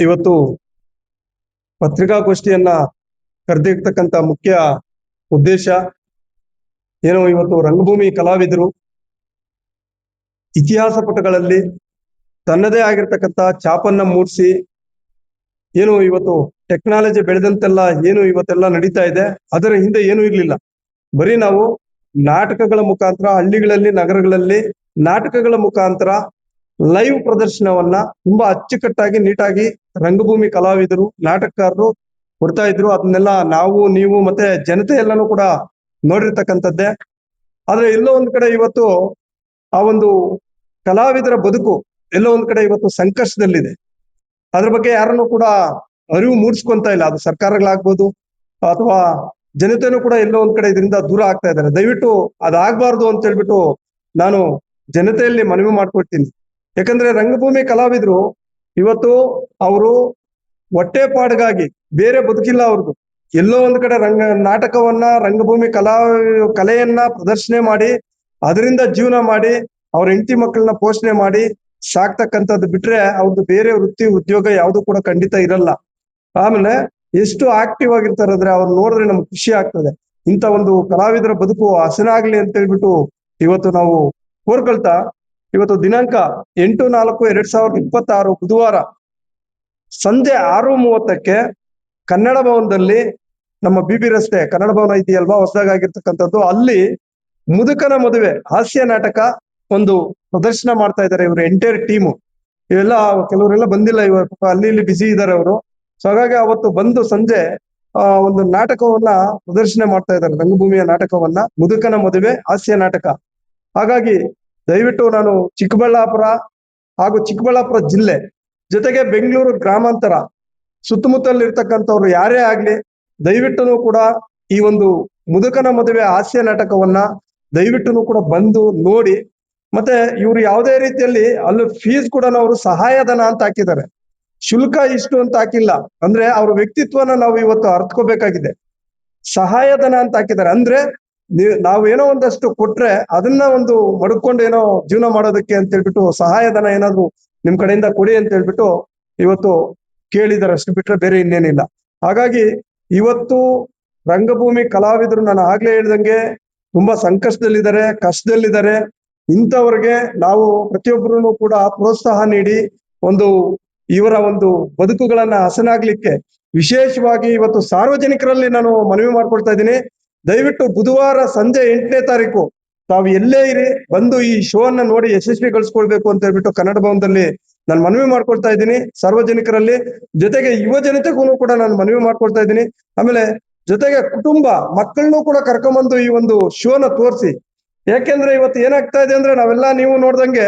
ಇವತ್ತು ಪತ್ರಿಕಾಗೋಷ್ಠಿಯನ್ನ ಕರೆದಿರ್ತಕ್ಕಂಥ ಮುಖ್ಯ ಉದ್ದೇಶ ಏನು, ಇವತ್ತು ರಂಗಭೂಮಿ ಕಲಾವಿದರು ಇತಿಹಾಸ ಪುಟಗಳಲ್ಲಿ ತನ್ನದೇ ಆಗಿರ್ತಕ್ಕಂಥ ಛಾಪನ್ನ ಮೂಡಿಸಿ ಏನು ಇವತ್ತು ಟೆಕ್ನಾಲಜಿ ಬೆಳೆದಂತೆಲ್ಲ ಏನು ಇವತ್ತೆಲ್ಲ ನಡೀತಾ ಇದೆ, ಅದರ ಹಿಂದೆ ಏನೂ ಇರಲಿಲ್ಲ. ಬರೀ ನಾವು ನಾಟಕಗಳ ಮುಖಾಂತರ ಹಳ್ಳಿಗಳಲ್ಲಿ ನಗರಗಳಲ್ಲಿ ನಾಟಕಗಳ ಮುಖಾಂತರ ಲೈವ್ ಪ್ರದರ್ಶನವನ್ನ ತುಂಬಾ ಅಚ್ಚುಕಟ್ಟಾಗಿ ನೀಟಾಗಿ ರಂಗಭೂಮಿ ಕಲಾವಿದರು ನಾಟಕಕಾರರು ಕೊಡ್ತಾ ಇದ್ರು. ಅದನ್ನೆಲ್ಲ ನಾವು ನೀವು ಮತ್ತೆ ಜನತೆ ಎಲ್ಲಾನು ಕೂಡ ನೋಡಿರ್ತಕ್ಕಂಥದ್ದೇ. ಆದ್ರೆ ಎಲ್ಲೋ ಒಂದ್ ಕಡೆ ಇವತ್ತು ಆ ಒಂದು ಕಲಾವಿದರ ಬದುಕು ಎಲ್ಲೋ ಒಂದ್ ಕಡೆ ಇವತ್ತು ಸಂಕಷ್ಟದಲ್ಲಿದೆ. ಅದ್ರ ಬಗ್ಗೆ ಯಾರನ್ನು ಕೂಡ ಅರಿವು ಮೂಡಿಸ್ಕೊಂತ ಇಲ್ಲ. ಅದು ಸರ್ಕಾರಗಳಾಗ್ಬೋದು ಅಥವಾ ಜನತೆನೂ ಕೂಡ ಎಲ್ಲೋ ಒಂದ್ ಕಡೆ ಇದರಿಂದ ದೂರ ಆಗ್ತಾ ಇದ್ದಾರೆ. ದಯವಿಟ್ಟು ಅದಾಗಬಾರ್ದು ಅಂತ ಹೇಳ್ಬಿಟ್ಟು ನಾನು ಜನತೆಯಲ್ಲಿ ಮನವಿ ಮಾಡ್ಕೊಳ್ತೀನಿ. ಯಾಕಂದ್ರೆ ರಂಗಭೂಮಿ ಕಲಾವಿದರು ಇವತ್ತು ಅವರು ಹೊಟ್ಟೆಪಾಡಿಗಾಗಿ ಬೇರೆ ಬದುಕಿಲ್ಲ ಅವ್ರದ್ದು. ಎಲ್ಲೋ ಒಂದ್ ಕಡೆ ನಾಟಕವನ್ನ ರಂಗಭೂಮಿ ಕಲೆಯನ್ನ ಪ್ರದರ್ಶನ ಮಾಡಿ ಅದರಿಂದ ಜೀವನ ಮಾಡಿ ಅವ್ರ ಹೆಂಡತಿ ಮಕ್ಕಳನ್ನ ಪೋಷಣೆ ಮಾಡಿ ಸಾಕ್ತಕ್ಕಂಥದ್ದು ಬಿಟ್ರೆ ಅವ್ರದ್ದು ಬೇರೆ ವೃತ್ತಿ ಉದ್ಯೋಗ ಯಾವುದು ಕೂಡ ಖಂಡಿತ ಇರಲ್ಲ. ಆಮೇಲೆ ಎಷ್ಟು ಆಕ್ಟಿವ್ ಆಗಿರ್ತಾರೆ ಅಂದ್ರೆ ಅವ್ರು ನೋಡಿದ್ರೆ ನಮ್ಗೆ ಖುಷಿ ಆಗ್ತದೆ. ಇಂಥ ಒಂದು ಕಲಾವಿದರ ಬದುಕು ಹಸನಾಗ್ಲಿ ಅಂತ ಹೇಳ್ಬಿಟ್ಟು ಇವತ್ತು ನಾವು ಕೋರ್ಕೊಳ್ತಾ, ಇವತ್ತು ದಿನಾಂಕ 8/4/2026 ಬುಧವಾರ ಸಂಜೆ 6:30ಕ್ಕೆ ಕನ್ನಡ ಭವನದಲ್ಲಿ, ನಮ್ಮ BB ರಸ್ತೆ ಕನ್ನಡ ಭವನ ಇದೆಯಲ್ವಾ ಹೊಸದಾಗಿರ್ತಕ್ಕಂಥದ್ದು, ಅಲ್ಲಿ ಮುದುಕನ ಮದುವೆ ಹಾಸ್ಯ ನಾಟಕ ಒಂದು ಪ್ರದರ್ಶನ ಮಾಡ್ತಾ ಇದ್ದಾರೆ ಇವರು ಎಂಟೈರ್ ಟೀಮು. ಇವೆಲ್ಲ ಕೆಲವರೆಲ್ಲ ಬಂದಿಲ್ಲ, ಇವಾಗ ಅಲ್ಲಿ ಇಲ್ಲಿ ಬಿಸಿ ಇದ್ದಾರೆ ಅವರು. ಸೊ ಹಾಗಾಗಿ ಅವತ್ತು ಬಂದು ಸಂಜೆ ಒಂದು ನಾಟಕವನ್ನ ಪ್ರದರ್ಶನ ಮಾಡ್ತಾ ಇದ್ದಾರೆ, ರಂಗಭೂಮಿಯ ನಾಟಕವನ್ನ, ಮುದುಕನ ಮದುವೆ ಹಾಸ್ಯ ನಾಟಕ. ಹಾಗಾಗಿ ದಯವಿಟ್ಟು ನಾನು ಚಿಕ್ಕಬಳ್ಳಾಪುರ ಹಾಗೂ ಚಿಕ್ಕಬಳ್ಳಾಪುರ ಜಿಲ್ಲೆ ಜೊತೆಗೆ ಬೆಂಗಳೂರು ಗ್ರಾಮಾಂತರ ಸುತ್ತಮುತ್ತಲು ಇರ್ತಕ್ಕಂಥವ್ರು ಯಾರೇ ಆಗ್ಲಿ ದಯವಿಟ್ಟು ಕೂಡ ಈ ಒಂದು ಮುದುಕನ ಮದುವೆ ಹಾಸ್ಯ ನಾಟಕವನ್ನ ದಯವಿಟ್ಟು ಕೂಡ ಬಂದು ನೋಡಿ. ಮತ್ತೆ ಇವ್ರು ಯಾವುದೇ ರೀತಿಯಲ್ಲಿ ಅಲ್ಲಿ ಫೀಸ್ ಕೂಡ ಅವರು ಸಹಾಯಧನ ಅಂತ ಹಾಕಿದ್ದಾರೆ, ಶುಲ್ಕ ಇಷ್ಟು ಅಂತ ಹಾಕಿಲ್ಲ. ಅಂದ್ರೆ ಅವ್ರ ವ್ಯಕ್ತಿತ್ವನ ನಾವು ಇವತ್ತು ಅರ್ಥಕೋಬೇಕಾಗಿದೆ. ಸಹಾಯಧನ ಅಂತ ಹಾಕಿದ್ದಾರೆ ಅಂದ್ರೆ ನಾವೇನೋ ಒಂದಷ್ಟು ಕೊಟ್ರೆ ಅದನ್ನ ಒಂದು ಮಡ್ಕೊಂಡು ಏನೋ ಜೀವನ ಮಾಡೋದಕ್ಕೆ ಅಂತ ಹೇಳ್ಬಿಟ್ಟು ಸಹಾಯಧನ ಏನಾದ್ರು ನಿಮ್ ಕಡೆಯಿಂದ ಕೊಡಿ ಅಂತ ಹೇಳ್ಬಿಟ್ಟು ಇವತ್ತು ಕೇಳಿದಾರೆ, ಅಷ್ಟು ಬಿಟ್ರೆ ಬೇರೆ ಇನ್ನೇನಿಲ್ಲ. ಹಾಗಾಗಿ ಇವತ್ತು ರಂಗಭೂಮಿ ಕಲಾವಿದರು ನಾನು ಆಗ್ಲೇ ಹೇಳ್ದಂಗೆ ತುಂಬಾ ಸಂಕಷ್ಟದಲ್ಲಿದ್ದಾರೆ, ಕಷ್ಟದಲ್ಲಿದ್ದಾರೆ. ಇಂಥವ್ರಿಗೆ ನಾವು ಪ್ರತಿಯೊಬ್ಬರೂ ಕೂಡ ಪ್ರೋತ್ಸಾಹ ನೀಡಿ ಒಂದು ಇವರ ಒಂದು ಬದುಕುಗಳನ್ನ ಹಸನಾಗ್ಲಿಕ್ಕೆ ವಿಶೇಷವಾಗಿ ಇವತ್ತು ಸಾರ್ವಜನಿಕರಲ್ಲಿ ನಾನು ಮನವಿ ಮಾಡ್ಕೊಳ್ತಾ ಇದ್ದೀನಿ. ದಯವಿಟ್ಟು ಬುಧವಾರ ಸಂಜೆ 8ನೇ ತಾರೀಕು ತಾವು ಎಲ್ಲೇ ಇರಿ ಬಂದು ಈ ಶೋ ಅನ್ನ ನೋಡಿ ಯಶಸ್ವಿಗೊಳಿಸ್ಕೊಳ್ಬೇಕು ಅಂತ ಹೇಳ್ಬಿಟ್ಟು ಕನ್ನಡ ಭವನದಲ್ಲಿ ನಾನು ಮನವಿ ಮಾಡ್ಕೊಳ್ತಾ ಇದ್ದೀನಿ ಸಾರ್ವಜನಿಕರಲ್ಲಿ. ಜೊತೆಗೆ ಯುವ ಜನತೆಗೂ ಕೂಡ ನಾನು ಮನವಿ ಮಾಡ್ಕೊಳ್ತಾ ಇದ್ದೀನಿ. ಆಮೇಲೆ ಜೊತೆಗೆ ಕುಟುಂಬ ಮಕ್ಕಳನ್ನೂ ಕೂಡ ಕರ್ಕೊಂಬಂದು ಈ ಒಂದು ಶೋನ ತೋರಿಸಿ. ಯಾಕೆಂದ್ರೆ ಇವತ್ತು ಏನಾಗ್ತಾ ಇದೆ ಅಂದ್ರೆ ನಾವೆಲ್ಲ ನೀವು ನೋಡ್ದಂಗೆ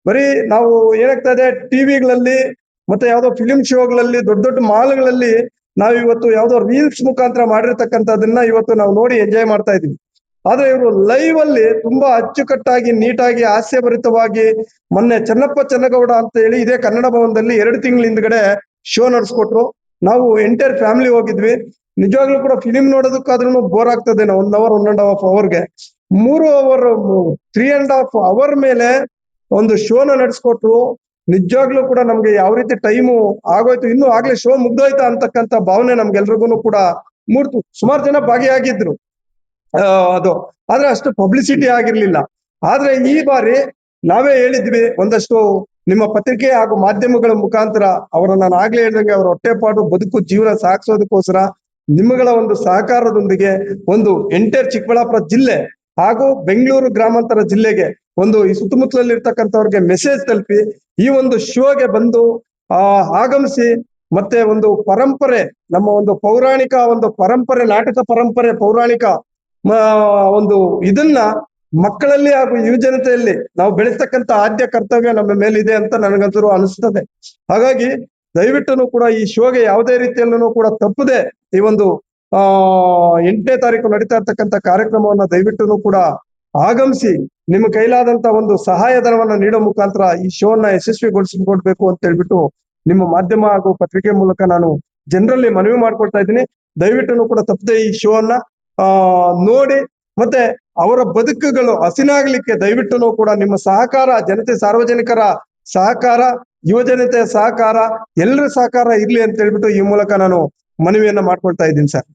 ಬರೀ ನಾವು ಏನಾಗ್ತಾ ಇದೆ ಟಿವಿಗಳಲ್ಲಿ ಮತ್ತೆ ಯಾವ್ದೋ ಫಿಲಿಂ ಶೋಗಳಲ್ಲಿ ದೊಡ್ಡ ದೊಡ್ಡ ಮಾಲ್ಗಳಲ್ಲಿ ನಾವು ಇವತ್ತು ಯಾವ್ದೋ ರೀಲ್ಸ್ ಮುಖಾಂತರ ಮಾಡಿರ್ತಕ್ಕಂಥದನ್ನ ಇವತ್ತು ನಾವು ನೋಡಿ ಎಂಜಾಯ್ ಮಾಡ್ತಾ ಇದೀವಿ. ಆದ್ರೆ ಇವರು ಲೈವ್ ಅಲ್ಲಿ ತುಂಬಾ ಅಚ್ಚುಕಟ್ಟಾಗಿ ನೀಟಾಗಿ ಹಾಸ್ಯಭರಿತವಾಗಿ ಮೊನ್ನೆ ಚನ್ನಗೌಡ ಅಂತ ಹೇಳಿ ಇದೇ ಕನ್ನಡ ಭವನದಲ್ಲಿ 2 ತಿಂಗಳ ಹಿಂದ್ಗಡೆ ಶೋ ನಡೆಸ್ಕೊಟ್ರು. ನಾವು ಎಂಟೈರ್ ಫ್ಯಾಮಿಲಿ ಹೋಗಿದ್ವಿ. ನಿಜವಾಗ್ಲೂ ಕೂಡ ಫಿಲಿಂ ನೋಡೋದಕ್ಕಾದ್ರೂ ಬೋರ್ ಆಗ್ತದೆ. 1 ಅವರ್ 1.5 ಅವರ್ಗೆ 3 ಅವರ್ 3.5 ಅವರ್ ಮೇಲೆ ಒಂದು ಶೋನ ನಡೆಸ್ಕೊಟ್ರು. ನಿಜವಾಗ್ಲೂ ಕೂಡ ನಮ್ಗೆ ಯಾವ ರೀತಿ ಟೈಮು ಆಗೋಯ್ತು, ಇನ್ನು ಆಗ್ಲೇ ಶೋ ಮುಗ್ದೋಯ್ತಾ ಅಂತಕ್ಕಂಥ ಭಾವನೆ ನಮ್ಗೆಲ್ರಿಗೂ ಕೂಡ ಮೂಡ್ತು. ಸುಮಾರು ಜನ ಭಾಗಿಯಾಗಿದ್ರು ಅದು, ಆದ್ರೆ ಅಷ್ಟು ಪಬ್ಲಿಸಿಟಿ ಆಗಿರ್ಲಿಲ್ಲ. ಆದ್ರೆ ಈ ಬಾರಿ ನಾವೇ ಹೇಳಿದ್ವಿ, ಒಂದಷ್ಟು ನಿಮ್ಮ ಪತ್ರಿಕೆ ಹಾಗೂ ಮಾಧ್ಯಮಗಳ ಮುಖಾಂತರ ಅವರ ನಾನು ಆಗ್ಲೇ ಹೇಳ್ದಂಗೆ ಅವರ ಹೊಟ್ಟೆಪಾಡು ಬದುಕು ಜೀವನ ಸಾಗಿಸೋದಕ್ಕೋಸ್ಕರ ನಿಮ್ಮಗಳ ಒಂದು ಸಹಕಾರದೊಂದಿಗೆ ಒಂದು ಎಂಟೈರ್ ಚಿಕ್ಕಬಳ್ಳಾಪುರ ಜಿಲ್ಲೆ ಹಾಗೂ ಬೆಂಗಳೂರು ಗ್ರಾಮಾಂತರ ಜಿಲ್ಲೆಗೆ ಒಂದು ಈ ಸುತ್ತಮುತ್ತಲಲ್ಲಿ ಇರ್ತಕ್ಕಂಥವ್ರಿಗೆ ಮೆಸೇಜ್ ತಲುಪಿ ಈ ಒಂದು ಶೋಗೆ ಬಂದು ಆಗಮಿಸಿ ಮತ್ತೆ ಒಂದು ಪರಂಪರೆ, ನಮ್ಮ ಒಂದು ಪೌರಾಣಿಕ ಒಂದು ಪರಂಪರೆ, ನಾಟಕ ಪರಂಪರೆ ಪೌರಾಣಿಕ ಒಂದು ಇದನ್ನ ಮಕ್ಕಳಲ್ಲಿ ಹಾಗೂ ಯುವಜನತೆಯಲ್ಲಿ ನಾವು ಬೆಳೆಸ್ತಕ್ಕಂಥ ಆದ್ಯ ಕರ್ತವ್ಯ ನಮ್ಮ ಮೇಲಿದೆ ಅಂತ ನನಗಂತೂ ಅನಿಸ್ತದೆ. ಹಾಗಾಗಿ ದಯವಿಟ್ಟು ಕೂಡ ಈ ಶೋಗೆ ಯಾವುದೇ ರೀತಿಯಲ್ಲೂ ಕೂಡ ತಪ್ಪದೆ ಈ ಒಂದು 8ನೇ ತಾರೀಕು ನಡೀತಾ ಇರ್ತಕ್ಕಂಥ ಕಾರ್ಯಕ್ರಮವನ್ನ ದಯವಿಟ್ಟು ಕೂಡ ಆಗಮಿಸಿ ನಿಮ್ಮ ಕೈಲಾದಂತ ಒಂದು ಸಹಾಯಧನವನ್ನ ನೀಡೋ ಮುಖಾಂತರ ಈ ಶೋನ ಯಶಸ್ವಿಗೊಳಿಸಿಕೊಡ್ಬೇಕು ಅಂತ ಹೇಳ್ಬಿಟ್ಟು ನಿಮ್ಮ ಮಾಧ್ಯಮ ಹಾಗೂ ಪತ್ರಿಕೆ ಮೂಲಕ ನಾನು ಜನರಲ್ಲಿ ಮನವಿ ಮಾಡ್ಕೊಳ್ತಾ ಇದ್ದೀನಿ. ದಯವಿಟ್ಟು ಕೂಡ ತಪ್ಪದೆ ಈ ಶೋ ಅನ್ನ ನೋಡಿ ಮತ್ತೆ ಅವರ ಬದುಕುಗಳು ಹಸಿನಾಗ್ಲಿಕ್ಕೆ ದಯವಿಟ್ಟು ಕೂಡ ನಿಮ್ಮ ಸಹಕಾರ, ಜನತೆ ಸಾರ್ವಜನಿಕರ ಸಹಕಾರ ಯುವಜನತೆಯ ಸಹಕಾರ, ಎಲ್ಲರ ಸಹಕಾರ ಇರ್ಲಿ ಅಂತ ಹೇಳ್ಬಿಟ್ಟು ಈ ಮೂಲಕ ನಾನು ಮನವಿಯನ್ನ ಮಾಡ್ಕೊಳ್ತಾ ಇದ್ದೀನಿ ಸರ್.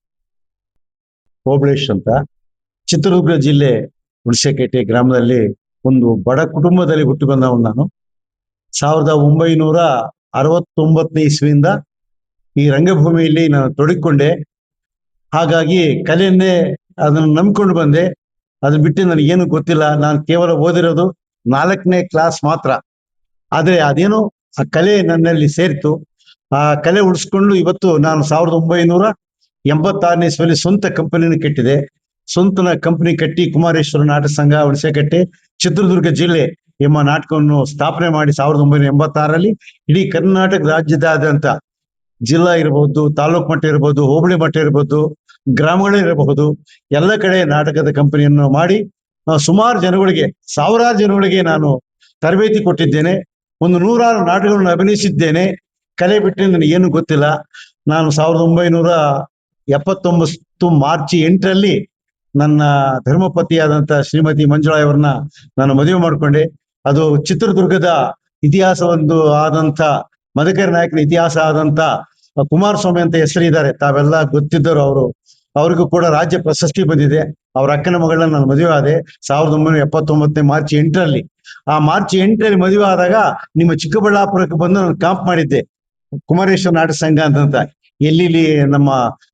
ಓಬಳೇಶ್ ಅಂತ, ಚಿತ್ರದುರ್ಗ ಜಿಲ್ಲೆ ಹುಣಸೆಕೇಟೆ ಗ್ರಾಮದಲ್ಲಿ ಒಂದು ಬಡ ಕುಟುಂಬದಲ್ಲಿ ಹುಟ್ಟಿ ಬಂದವನು ನಾನು. 1969ನೇ ಇಸ್ವಿಯಿಂದ ಈ ರಂಗಭೂಮಿಯಲ್ಲಿ ನಾನು ತೊಡಗಿಕೊಂಡೆ. ಹಾಗಾಗಿ ಕಲೆಯನ್ನೇ ಅದನ್ನು ನಂಬ್ಕೊಂಡು ಬಂದೆ. ಅದನ್ನ ಬಿಟ್ಟು ನನಗೇನು ಗೊತ್ತಿಲ್ಲ. ನಾನು ಕೇವಲ ಓದಿರೋದು 4ನೇ ಕ್ಲಾಸ್ ಮಾತ್ರ. ಆದ್ರೆ ಅದೇನೋ ಆ ಕಲೆ ನನ್ನಲ್ಲಿ ಸೇರಿತು. ಆ ಕಲೆ ಉಳಿಸ್ಕೊಂಡು ಇವತ್ತು ನಾನು 1986ನೇ ಇಸ್ವಿಯಲ್ಲಿ ಸ್ವಂತ ಕಂಪನಿನ ಕಟ್ಟಿದೆ. ಸ್ವಂತ ಕಂಪನಿ ಕಟ್ಟಿ ಕುಮಾರೇಶ್ವರ ನಾಟಕ ಸಂಘ ಹುಣಸೆಕಟ್ಟೆ ಚಿತ್ರದುರ್ಗ ಜಿಲ್ಲೆ ಎಂಬ ನಾಟಕವನ್ನು ಸ್ಥಾಪನೆ ಮಾಡಿ 1986ರಲ್ಲಿ ಇಡೀ ಕರ್ನಾಟಕ ರಾಜ್ಯದಾದ್ಯಂತ ಜಿಲ್ಲಾ ಇರಬಹುದು, ತಾಲೂಕು ಮಟ್ಟ ಇರಬಹುದು, ಹೋಬಳಿ ಮಟ್ಟ ಇರಬಹುದು, ಗ್ರಾಮಗಳಿರಬಹುದು, ಎಲ್ಲ ಕಡೆ ನಾಟಕದ ಕಂಪನಿಯನ್ನು ಮಾಡಿ ಸುಮಾರು ಜನಗಳಿಗೆ, ಸಾವಿರಾರು ಜನಗಳಿಗೆ ನಾನು ತರಬೇತಿ ಕೊಟ್ಟಿದ್ದೇನೆ. ಒಂದು 100 ನಾಟಕಗಳನ್ನು ಅಭಿನಯಿಸಿದ್ದೇನೆ. ಕಲೆ ಬಿಟ್ಟರೆ ನನಗೇನು ಗೊತ್ತಿಲ್ಲ. ನಾನು 1979 ಮಾರ್ಚ್ 8ರಲ್ಲಿ ನನ್ನ ಧರ್ಮಪತಿಯಾದಂಥ ಶ್ರೀಮತಿ ಮಂಜುಳಾ ಅವರನ್ನ ನಾನು ಮದುವೆ ಮಾಡಿಕೊಂಡೆ. ಅದು ಚಿತ್ರದುರ್ಗದ ಇತಿಹಾಸ ಒಂದು ಆದಂಥ, ಮದಕರಿ ನಾಯಕನ ಇತಿಹಾಸ ಆದಂಥ ಕುಮಾರಸ್ವಾಮಿ ಅಂತ ಹೆಸರಿದ್ದಾರೆ, ತಾವೆಲ್ಲ ಗೊತ್ತಿದ್ದರು. ಅವ್ರಿಗೂ ಕೂಡ ರಾಜ್ಯ ಪ್ರಶಸ್ತಿ ಬಂದಿದೆ. ಅವ್ರ ಅಕ್ಕನ ಮಗಳನ್ನ ನಾನು ಮದುವೆ ಆದೆ 1979 ಮಾರ್ಚ್ 8ರಲ್ಲಿ. ಆ ಮಾರ್ಚ್ 8ರಲ್ಲಿ ಮದುವೆ ಆದಾಗ ನಿಮ್ಮ ಚಿಕ್ಕಬಳ್ಳಾಪುರಕ್ಕೆ ಬಂದು ನಾನು ಕ್ಯಾಂಪ್ ಮಾಡಿದ್ದೆ, ಕುಮಾರೇಶ್ವರ ನಾಟಕ ಸಂಘ ಅಂತ. ಎಲ್ಲಿ ನಮ್ಮ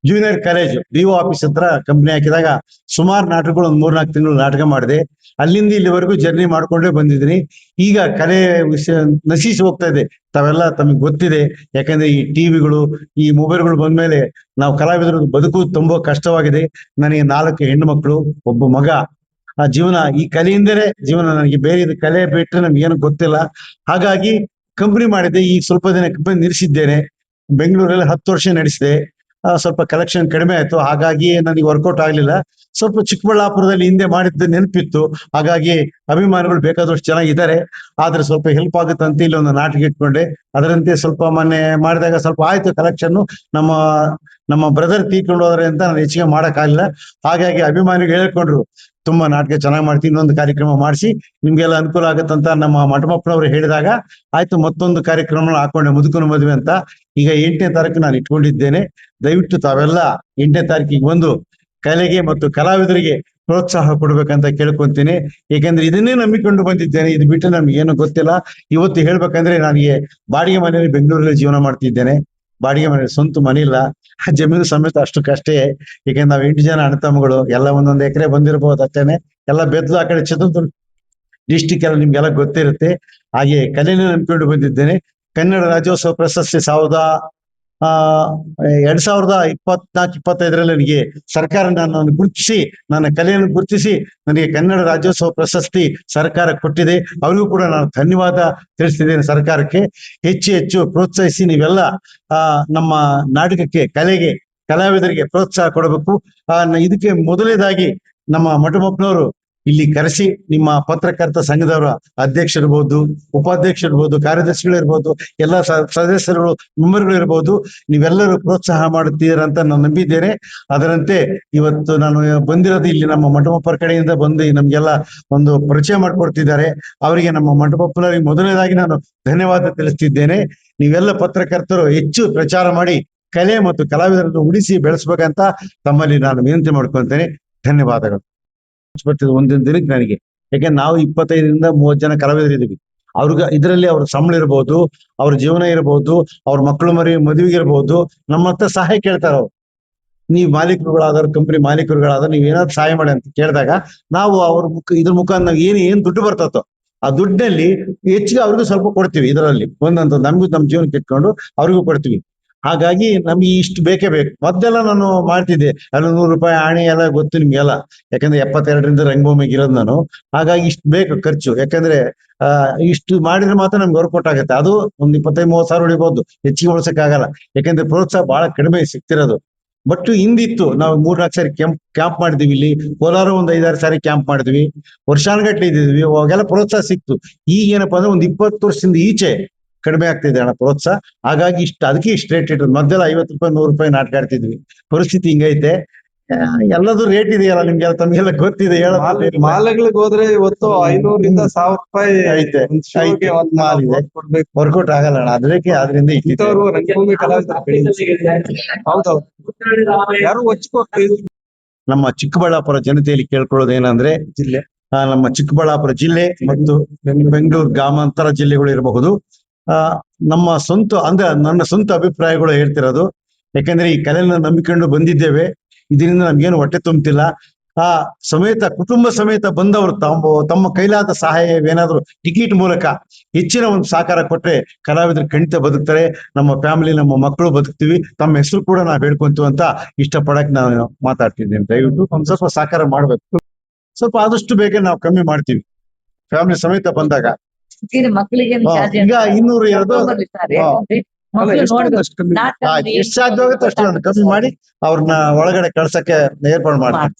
ಜೂನಿಯರ್ ಕಾಲೇಜ್ ಡಿಒ ಆಫೀಸ್ ಹತ್ರ ಕಂಪ್ನಿ ಹಾಕಿದಾಗ ಸುಮಾರು ನಾಟಕಗಳು ಒಂದು 3-4 ತಿಂಗಳು ನಾಟಕ ಮಾಡಿದೆ. ಅಲ್ಲಿಂದ ಇಲ್ಲಿವರೆಗೂ ಜರ್ನಿ ಮಾಡ್ಕೊಂಡೇ ಬಂದಿದ್ದೀನಿ. ಈಗ ಕಲೆ ವಿಷಯ ನಶಿಸಿ ಹೋಗ್ತಾ ಇದೆ, ತಾವೆಲ್ಲ ತಮಗೆ ಗೊತ್ತಿದೆ. ಯಾಕಂದ್ರೆ ಈ ಟಿವಿಗಳು, ಈ ಮೊಬೈಲ್ಗಳು ಬಂದ್ಮೇಲೆ ನಾವು ಕಲಾವಿದರು ಬದುಕುವುದು ತುಂಬಾ ಕಷ್ಟವಾಗಿದೆ. ನನಗೆ 4 ಹೆಣ್ಣು ಮಕ್ಕಳು, ಒಬ್ಬ ಮಗ. ಆ ಜೀವನ ಈ ಕಲೆಯಿಂದಲೇ ಜೀವನ. ನನಗೆ ಬೇರೆ ಕಲೆ ಬಿಟ್ಟರೆ ನಮ್ಗೇನು ಗೊತ್ತಿಲ್ಲ. ಹಾಗಾಗಿ ಕಂಪ್ನಿ ಮಾಡಿದ್ದೆ. ಈಗ ಸ್ವಲ್ಪ ದಿನ ಕಂಪನಿ ನಿಲ್ಲಿಸಿದ್ದೇನೆ. ಬೆಂಗಳೂರಲ್ಲಿ 10 ವರ್ಷ ನಡೆಸಿದೆ. ಸ್ವಲ್ಪ ಕಲೆಕ್ಷನ್ ಕಡಿಮೆ ಆಯ್ತು, ಹಾಗಾಗಿ ನನಗೆ ವರ್ಕೌಟ್ ಆಗ್ಲಿಲ್ಲ. ಸ್ವಲ್ಪ ಚಿಕ್ಕಬಳ್ಳಾಪುರದಲ್ಲಿ ಹಿಂದೆ ಮಾಡಿದ್ದ ನೆನಪಿತ್ತು, ಹಾಗಾಗಿ ಅಭಿಮಾನಿಗಳು ಬೇಕಾದಷ್ಟು ಚೆನ್ನಾಗಿದ್ದಾರೆ. ಆದ್ರೆ ಸ್ವಲ್ಪ ಹೆಲ್ಪ್ ಆಗುತ್ತೆ ಅಂತ ಇಲ್ಲಿ ಒಂದು ನಾಟಕ ಇಟ್ಕೊಂಡೆ. ಅದರಂತೆ ಸ್ವಲ್ಪ ಮೊನ್ನೆ ಮಾಡಿದಾಗ ಸ್ವಲ್ಪ ಆಯ್ತು ಕಲೆಕ್ಷನ್. ನಮ್ಮ ಬ್ರದರ್ ತೀರ್ಕೊಂಡು ಹೋದ್ರೆ ಅಂತ ನಾನು ಹೆಚ್ಚಿಗೆ ಮಾಡಕ್ಕಾಗಲಿಲ್ಲ. ಹಾಗಾಗಿ ಅಭಿಮಾನಿಗಳು ಹೇಳ್ಕೊಂಡ್ರು, ತುಂಬಾ ನಾಟಕ ಚೆನ್ನಾಗಿ ಮಾಡ್ತೀನಿ, ಇನ್ನೊಂದು ಕಾರ್ಯಕ್ರಮ ಮಾಡಿಸಿ ನಿಮ್ಗೆಲ್ಲ ಅನುಕೂಲ ಆಗುತ್ತಂತ ನಮ್ಮ ಮಠಮಪ್ಪನವರು ಹೇಳಿದಾಗ ಆಯ್ತು, ಮತ್ತೊಂದು ಕಾರ್ಯಕ್ರಮ ಹಾಕೊಂಡೆ, ಮುದುಕನ ಮದುವೆ ಅಂತ. ಈಗ 8ನೇ ತಾರೀಕು ನಾನು ಇಟ್ಕೊಂಡಿದ್ದೇನೆ. ದಯವಿಟ್ಟು ತಾವೆಲ್ಲ 8ನೇ ತಾರೀಕಿಗೆ ಬಂದು ಕಲೆಗೆ ಮತ್ತು ಕಲಾವಿದರಿಗೆ ಪ್ರೋತ್ಸಾಹ ಕೊಡ್ಬೇಕಂತ ಕೇಳ್ಕೊಂತೀನಿ. ಏಕೆಂದ್ರೆ ಇದನ್ನೇ ನಂಬಿಕೊಂಡು ಬಂದಿದ್ದೇನೆ. ಇದು ಬಿಟ್ಟು ನಮ್ಗೆ ಏನು ಗೊತ್ತಿಲ್ಲ. ಇವತ್ತು ಹೇಳ್ಬೇಕಂದ್ರೆ ನನಗೆ ಬಾಡಿಗೆ ಮನೆಯಲ್ಲಿ ಬೆಂಗಳೂರಲ್ಲಿ ಜೀವನ ಮಾಡ್ತಿದ್ದೇನೆ. ಬಾಡಿಗೆ ಮನೆ, ಸ್ವಂತ ಮನೆ ಇಲ್ಲ. ಜಮೀನು ಸಮೇತ ಅಷ್ಟಕ್ಕಷ್ಟೇ. ಏಕೆಂದ್ರೆ ನಾವು 8 ಜನ ಅಣ್ಣ ತಮ್ಮಗಳು, ಎಲ್ಲ ಒಂದೊಂದು ಎಕರೆ ಬಂದಿರಬಹುದು ಅಷ್ಟೇನೆ. ಎಲ್ಲ ಬೆದ್ಲು ಆ ಕಡೆ ಚಿತ್ರದುರ್ಗ ಡಿಸ್ಟಿಕ್ ಎಲ್ಲ ನಿಮ್ಗೆಲ್ಲ ಗೊತ್ತಿರುತ್ತೆ. ಹಾಗೆ ಕಲೆಯನ್ನು ನಂಬಿಕೊಂಡು ಬಂದಿದ್ದೇನೆ. ಕನ್ನಡ ರಾಜ್ಯೋತ್ಸವ ಪ್ರಶಸ್ತಿ 2024-25ರಲ್ಲಿ ನನಗೆ ಸರ್ಕಾರ ನನ್ನನ್ನು ಗುರುತಿಸಿ, ನನ್ನ ಕಲೆಯನ್ನು ಗುರುತಿಸಿ ನನಗೆ ಕನ್ನಡ ರಾಜ್ಯೋತ್ಸವ ಪ್ರಶಸ್ತಿ ಸರ್ಕಾರ ಕೊಟ್ಟಿದೆ. ಅವರಿಗೂ ಕೂಡ ನಾನು ಧನ್ಯವಾದ ತಿಳಿಸ್ತಿದ್ದೇನೆ ಸರ್ಕಾರಕ್ಕೆ. ಹೆಚ್ಚು ಪ್ರೋತ್ಸಾಹಿಸಿ ನೀವೆಲ್ಲ ನಮ್ಮ ನಾಟಕಕ್ಕೆ, ಕಲೆಗೆ, ಕಲಾವಿದರಿಗೆ ಪ್ರೋತ್ಸಾಹ ಕೊಡಬೇಕು. ಇದಕ್ಕೆ ಮೊದಲನೇದಾಗಿ ನಮ್ಮ ಮಠಮಪ್ಪನವರು ಇಲ್ಲಿ ಕರೆಸಿ, ನಿಮ್ಮ ಪತ್ರಕರ್ತ ಸಂಘದವರ ಅಧ್ಯಕ್ಷರಿರ್ಬೋದು, ಉಪಾಧ್ಯಕ್ಷರಿರ್ಬೋದು, ಕಾರ್ಯದರ್ಶಿಗಳಿರ್ಬೋದು, ಎಲ್ಲ ಸದಸ್ಯರುಗಳು, ಮೆಂಬರ್ಗಳು ಇರ್ಬೋದು, ನೀವೆಲ್ಲರೂ ಪ್ರೋತ್ಸಾಹ ಮಾಡುತ್ತೀರಂತ ನಾನು ನಂಬಿದ್ದೇನೆ. ಅದರಂತೆ ಇವತ್ತು ನಾನು ಬಂದಿರೋದು ಇಲ್ಲಿ ನಮ್ಮ ಮಠಮಪ್ಪರ ಕಡೆಯಿಂದ ಬಂದು ನಮ್ಗೆಲ್ಲ ಒಂದು ಪರಿಚಯ ಮಾಡಿಕೊಡ್ತಿದ್ದಾರೆ. ಅವರಿಗೆ ನಮ್ಮ ಮಠಮಪ್ಪನವರಿಗೆ ಮೊದಲನೇದಾಗಿ ನಾನು ಧನ್ಯವಾದ ತಿಳಿಸ್ತಿದ್ದೇನೆ. ನೀವೆಲ್ಲ ಪತ್ರಕರ್ತರು ಹೆಚ್ಚು ಪ್ರಚಾರ ಮಾಡಿ ಕಲೆ ಮತ್ತು ಕಲಾವಿದರನ್ನು ಉಳಿಸಿ ಬೆಳೆಸ್ಬೇಕಂತ ತಮ್ಮಲ್ಲಿ ನಾನು ವಿನಂತಿ ಮಾಡ್ಕೊಳ್ತೇನೆ. ಧನ್ಯವಾದಗಳು. ಬರ್ತಿದ್ರು ಒಂದೊಂದು ದಿನಕ್ಕೆ ನನಗೆ. ಯಾಕೆಂದ್ರೆ ನಾವು 25-30 ಜನ ಕಲಾವಿದರಿದ್ದೀವಿ. ಇದರಲ್ಲಿ ಅವ್ರ ಸಂಬಳ ಇರ್ಬೋದು, ಅವ್ರ ಜೀವನ ಇರ್ಬೋದು, ಅವ್ರ ಮಕ್ಕಳು ಮದುವೆಗೆ ಇರ್ಬೋದು, ನಮ್ಮ ಹತ್ರ ಸಹಾಯ ಕೇಳ್ತಾರ. ಅವ್ರು ನೀವು ಮಾಲೀಕರುಗಳಾದವ್ರು, ಕಂಪನಿ ಮಾಲೀಕರುಗಳಾದ ನೀವು ಏನಾದ್ರು ಸಹಾಯ ಮಾಡಿ ಅಂತ ಕೇಳಿದಾಗ ನಾವು ಅವ್ರ ಇದ್ರ ಮುಖಾಂತರ ನಾವು ಏನ್ ದುಡ್ಡು ಬರ್ತದೋ ಆ ದುಡ್ಡಲ್ಲಿ ಹೆಚ್ಚಿಗೆ ಅವ್ರಿಗೂ ಸ್ವಲ್ಪ ಕೊಡ್ತೀವಿ. ಇದರಲ್ಲಿ ಒಂದೊಂದು ನಮಗೂ ನಮ್ಮ ಜೀವನಕ್ಕೆ ಇಟ್ಕೊಂಡು ಅವ್ರಿಗೂ ಕೊಡ್ತೀವಿ. ಹಾಗಾಗಿ ನಮ್ಗೆ ಇಷ್ಟು ಬೇಕೇ ಬೇಕು. ಮೊದಲೆಲ್ಲ ನಾನು ಮಾಡ್ತಿದ್ದೆ, ಅಲ್ಲಿ 100 ರೂಪಾಯಿ ಆಣೆ ಎಲ್ಲ ಗೊತ್ತು ನಿಮ್ಗೆಲ್ಲ. ಯಾಕಂದ್ರೆ 72ರಿಂದ ರಂಗಭೂಮಿಗೆ ಇರೋದು ನಾನು. ಹಾಗಾಗಿ ಇಷ್ಟು ಬೇಕು ಖರ್ಚು. ಯಾಕಂದ್ರೆ ಇಷ್ಟು ಮಾಡಿದ್ರೆ ಮಾತ್ರ ನಮ್ಗೆ ವರ್ಕೌಟ್ ಆಗುತ್ತೆ. ಅದು ಒಂದು 25-30 ಸಾವಿರ ಉಳಿಬಹುದು, ಹೆಚ್ಚಿಗೆ ಉಳಿಸಕ್ಕಾಗಲ್ಲ. ಯಾಕಂದ್ರೆ ಪ್ರೋತ್ಸಾಹ ಬಹಳ ಕಡಿಮೆ ಸಿಗ್ತಿರೋದು. ಬಟ್ ಹಿಂದಿತ್ತು, ನಾವು 3-4 ಸಾರಿ ಕ್ಯಾಂಪ್ ಮಾಡಿದ್ವಿ. ಇಲ್ಲಿ ಕೋಲಾರ ಒಂದು 5-6 ಸಾರಿ ಕ್ಯಾಂಪ್ ಮಾಡಿದ್ವಿ. ವರ್ಷಾನುಗಟ್ಲೆ ಇದ್ದಿದ್ವಿ, ಅವಾಗೆಲ್ಲ ಪ್ರೋತ್ಸಾಹ ಸಿಕ್ತು. ಈಗ ಏನಪ್ಪಾ ಅಂದ್ರೆ ಒಂದು 20 ವರ್ಷದಿಂದ ಈಚೆ ಕಡಿಮೆ ಆಗ್ತಿದೆ ಹಣ ಪ್ರೋತ್ಸಾಹ. ಹಾಗಾಗಿ ಅದಕ್ಕೆ ಇಷ್ಟು ರೇಟ್ ಇಟ್ಟರು. ಮೊದಲೆಲ್ಲ 50 ರೂಪಾಯಿ 100 ರೂಪಾಯಿ ನಾಟಕ ಆಡ್ತಿದ್ವಿ. ಪರಿಸ್ಥಿತಿ ಹಿಂಗೈತೆ. ಎಲ್ಲದೂ ರೇಟ್ ಇದೆಯಲ್ಲ ನಿಮ್ಗೆಲ್ಲ ತಮ್ಗೆಲ್ಲ ಗೊತ್ತಿದೆ ಮಾಲೆಗಳಿಗೆ ಹೋದ್ರೆ ಇವತ್ತು 500 ರಿಂದ 1000 ರೂಪಾಯಿ ಐತೆ, ಒಂದ್ ಶೋಗೆ ಐತೆ. ಒಂದ್ ಮಾಲ್ ಇದೆ. ಕೊಡ್ಬೇಕು. ವರ್ಕೌಟ್ ಆಗಲ್ಲ ಅಣ್ಣ ಅದರಿಂದ ಇಟ್ಟಿದ್ದೆ. ಇಂಥವ್ರು ರಂಗಭೂಮಿ ಕಲಾವಿದರು. ಹೌದೌದು, ಯಾರು ಹೊಚ್ಕೋಗ್ತೀವಿ. ನಮ್ಮ ಚಿಕ್ಕಬಳ್ಳಾಪುರ ಜನತೆಯಲ್ಲಿ ಕೇಳ್ಕೊಳ್ಳೋದು ಏನಂದ್ರೆ, ಜಿಲ್ಲೆ ನಮ್ಮ ಚಿಕ್ಕಬಳ್ಳಾಪುರ ಜಿಲ್ಲೆ ಮತ್ತು ಬೆಂಗಳೂರು ಗ್ರಾಮಾಂತರ ಜಿಲ್ಲೆಗಳು ಇರಬಹುದು. ನಮ್ಮ ಸ್ವಂತ ಅಂದ್ರೆ ನನ್ನ ಸ್ವಂತ ಅಭಿಪ್ರಾಯಗಳು ಹೇಳ್ತಿರೋದು. ಯಾಕಂದ್ರೆ ಈ ಕಲೆಯನ್ನ ನಂಬಿಕೊಂಡು ಬಂದಿದ್ದೇವೆ, ಇದರಿಂದ ನಮ್ಗೇನು ಹೊಟ್ಟೆ ತುಂಬುತ್ತಿಲ್ಲ. ಆ ಸಮೇತ ಕುಟುಂಬ ಸಮೇತ ಬಂದವರು ತಮ್ಮ ಕೈಲಾದ ಸಹಾಯವೇನಾದ್ರೂ ಟಿಕೆಟ್ ಮೂಲಕ ಹೆಚ್ಚಿನ ಒಂದು ಸಹಕಾರ ಕೊಟ್ರೆ ಕಲಾವಿದರು ಖಂಡಿತ ಬದುಕ್ತಾರೆ. ನಮ್ಮ ಫ್ಯಾಮಿಲಿ, ನಮ್ಮ ಮಕ್ಕಳು ಬದುಕ್ತಿವಿ. ತಮ್ಮ ಹೆಸರು ಕೂಡ ನಾವ್ ಹೇಳ್ಕೊಂತೀವಿ ಅಂತ ಇಷ್ಟಪಡಕ್ ನಾನು ಮಾತಾಡ್ತಿದ್ದೇನೆ. ದಯವಿಟ್ಟು ಒಂದ್ ಸ್ವಲ್ಪ ಸಹಕಾರ ಮಾಡ್ಬೇಕು. ಸ್ವಲ್ಪ ಆದಷ್ಟು ಬೇಗ ನಾವು ಕಮ್ಮಿ ಮಾಡ್ತೀವಿ ಫ್ಯಾಮಿಲಿ ಸಮೇತ ಬಂದಾಗ. ಮಕ್ಕಳಿಗೆ ಈಗ 200 ಇರೋದು ಅಷ್ಟು ಕಮ್ಮಿ. ಎಷ್ಟು ಸಾಧ್ಯ ಆಗುತ್ತೆ ಅಷ್ಟು ಕಮ್ಮಿ ಮಾಡಿ ಅವ್ರನ್ನ ಒಳಗಡೆ ಕಳ್ಸಕ್ಕೆ ಏರ್ಪಾಡು ಮಾಡ್ತೀವಿ.